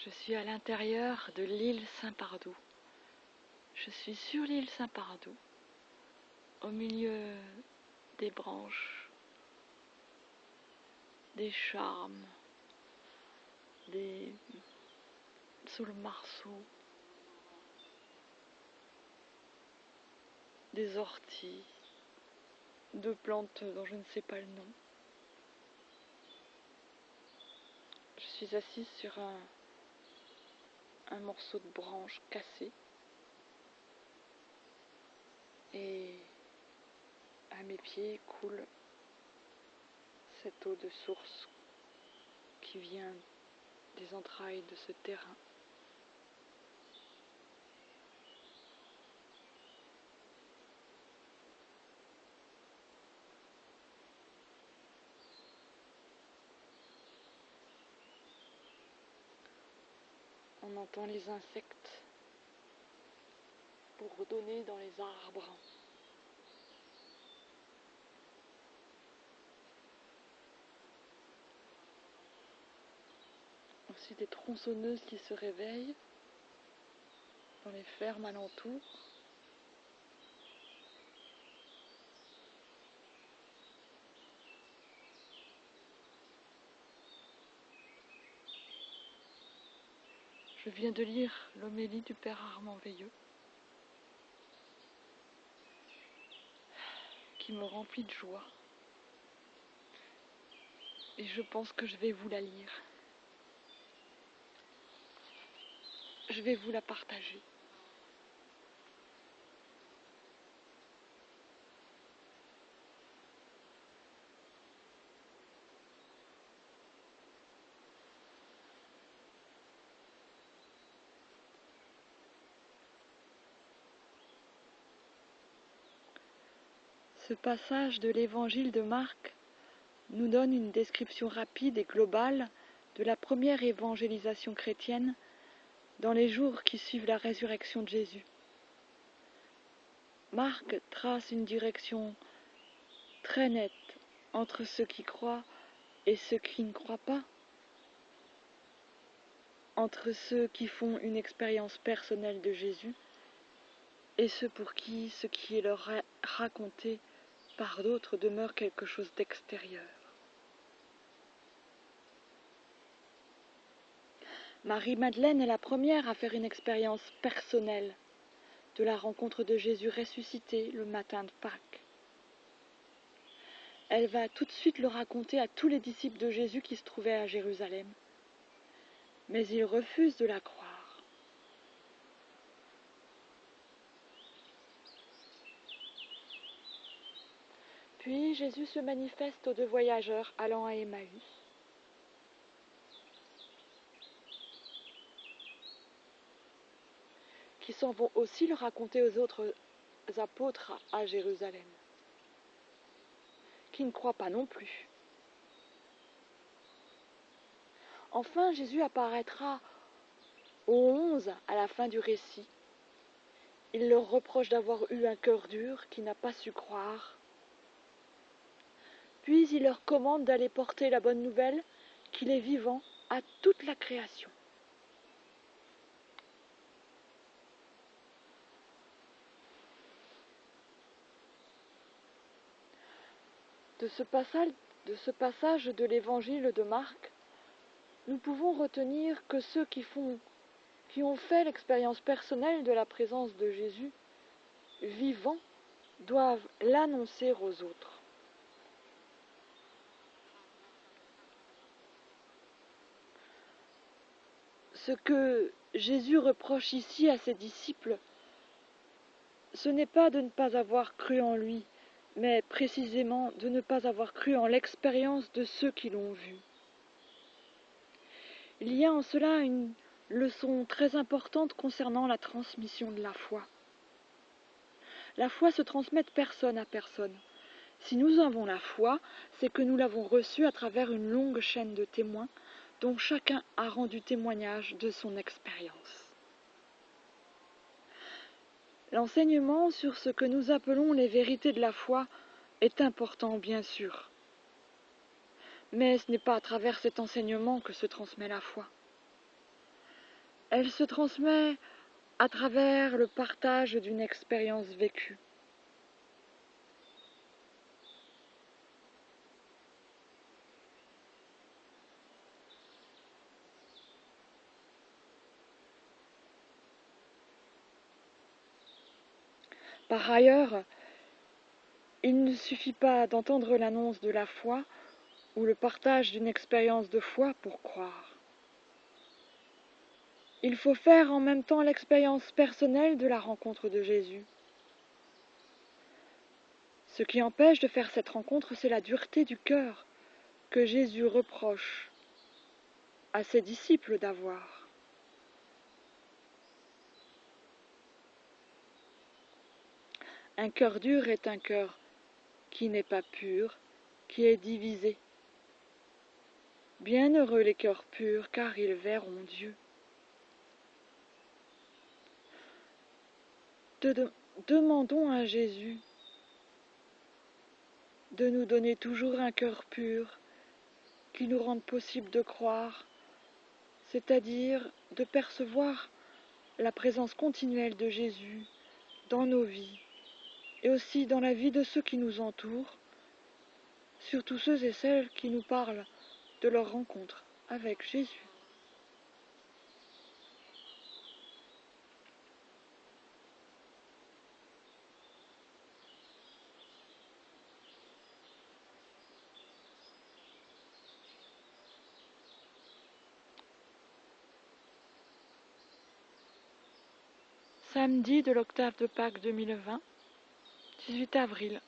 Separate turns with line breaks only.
Je suis à l'intérieur de l'île Saint-Pardoux. Je suis sur l'île Saint-Pardoux, au milieu des branches, des charmes, sous le marceau, des orties, de plantes dont je ne sais pas le nom. Je suis assise sur un morceau de branche cassé et à mes pieds coule cette eau de source qui vient des entrailles de ce terrain. On entend les insectes bourdonner dans les arbres. Aussi des tronçonneuses qui se réveillent dans les fermes alentours. Je viens de lire l'homélie du Père Armand Veilleux, qui me remplit de joie. Et je pense que je vais vous la lire. Je vais vous la partager. Ce passage de l'évangile de Marc nous donne une description rapide et globale de la première évangélisation chrétienne dans les jours qui suivent la résurrection de Jésus. Marc trace une direction très nette entre ceux qui croient et ceux qui ne croient pas, entre ceux qui font une expérience personnelle de Jésus et ceux pour qui ce qui est leur raconté par d'autres demeure quelque chose d'extérieur. Marie-Madeleine est la première à faire une expérience personnelle de la rencontre de Jésus ressuscité le matin de Pâques. Elle va tout de suite le raconter à tous les disciples de Jésus qui se trouvaient à Jérusalem. Mais ils refusent de la croire. Puis Jésus se manifeste aux deux voyageurs allant à Emmaüs. Qui s'en vont aussi le raconter aux autres apôtres à Jérusalem, qui ne croient pas non plus. Enfin, Jésus apparaîtra aux 11 à la fin du récit. Il leur reproche d'avoir eu un cœur dur qui n'a pas su croire. Puis il leur commande d'aller porter la bonne nouvelle qu'il est vivant à toute la création. De ce passage de l'évangile de Marc, nous pouvons retenir que ceux qui ont fait l'expérience personnelle de la présence de Jésus vivant doivent l'annoncer aux autres. Ce que Jésus reproche ici à ses disciples, ce n'est pas de ne pas avoir cru en lui, mais précisément de ne pas avoir cru en l'expérience de ceux qui l'ont vu. Il y a en cela une leçon très importante concernant la transmission de la foi. La foi se transmet de personne à personne. Si nous avons la foi, c'est que nous l'avons reçue à travers une longue chaîne de témoins dont chacun a rendu témoignage de son expérience. L'enseignement sur ce que nous appelons les vérités de la foi est important, bien sûr. Mais ce n'est pas à travers cet enseignement que se transmet la foi. Elle se transmet à travers le partage d'une expérience vécue. Par ailleurs, il ne suffit pas d'entendre l'annonce de la foi ou le partage d'une expérience de foi pour croire. Il faut faire en même temps l'expérience personnelle de la rencontre de Jésus. Ce qui empêche de faire cette rencontre, c'est la dureté du cœur que Jésus reproche à ses disciples d'avoir. Un cœur dur est un cœur qui n'est pas pur, qui est divisé. Bienheureux les cœurs purs, car ils verront Dieu. Demandons à Jésus de nous donner toujours un cœur pur qui nous rende possible de croire, c'est-à-dire de percevoir la présence continuelle de Jésus dans nos vies et aussi dans la vie de ceux qui nous entourent, surtout ceux et celles qui nous parlent de leur rencontre avec Jésus. Samedi de l'octave de Pâques 2020, 18 avril.